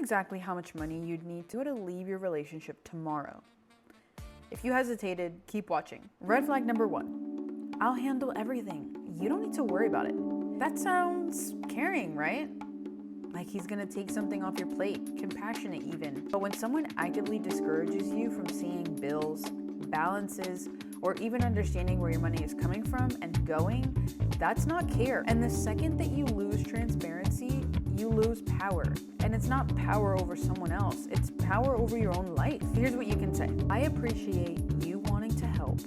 exactly how much money you'd need to leave your relationship tomorrow. If you hesitated, keep watching. Red flag number 1. I'll handle everything. You don't need to worry about it. That sounds caring, right? Like he's gonna take something off your plate, compassionate even. But when someone actively discourages you from seeing bills, balances, or even understanding where your money is coming from and going, that's not care. And the second that you lose transparency, you lose power. And it's not power over someone else, it's power over your own life. Here's what you can say. I appreciate you wanting to help,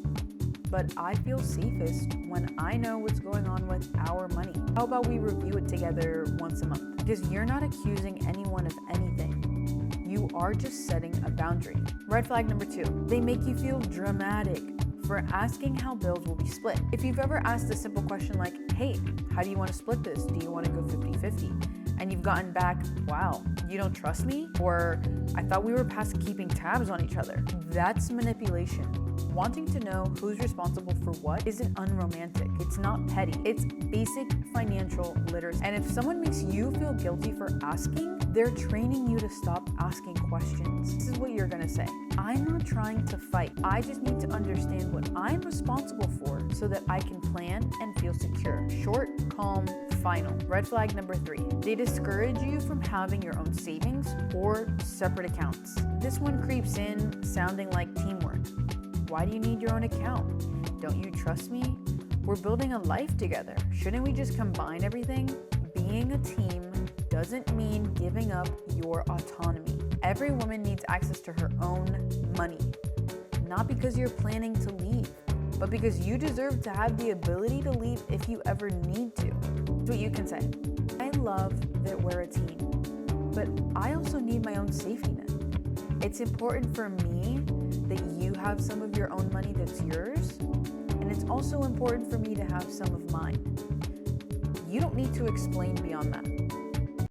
but I feel safest when I know what's going on with our money. How about we review it together once a month? Because you're not accusing anyone of anything. You are just setting a boundary. Red flag number 2, they make you feel dramatic for asking how bills will be split. If you've ever asked a simple question like, hey, how do you want to split this? Do you want to go 50-50? And you've gotten back, wow, you don't trust me? Or I thought we were past keeping tabs on each other. That's manipulation. Wanting to know who's responsible for what isn't unromantic. It's not petty. It's basic financial literacy. And if someone makes you feel guilty for asking, they're training you to stop asking questions. This is what you're gonna say. I'm not trying to fight. I just need to understand what I'm responsible for so that I can plan and feel secure. Short, calm, final. Red flag number 3. They discourage you from having your own savings or separate accounts. This one creeps in sounding like teamwork. Why do you need your own account? Don't you trust me? We're building a life together. Shouldn't we just combine everything? Being a team doesn't mean giving up your autonomy. Every woman needs access to her own money. Not because you're planning to leave, but because you deserve to have the ability to leave if you ever need to. That's what you can say. I love that we're a team, but I also need my own safety net. It's important for me that you have some of your own money that's yours, and it's also important for me to have some of mine. You don't need to explain beyond that.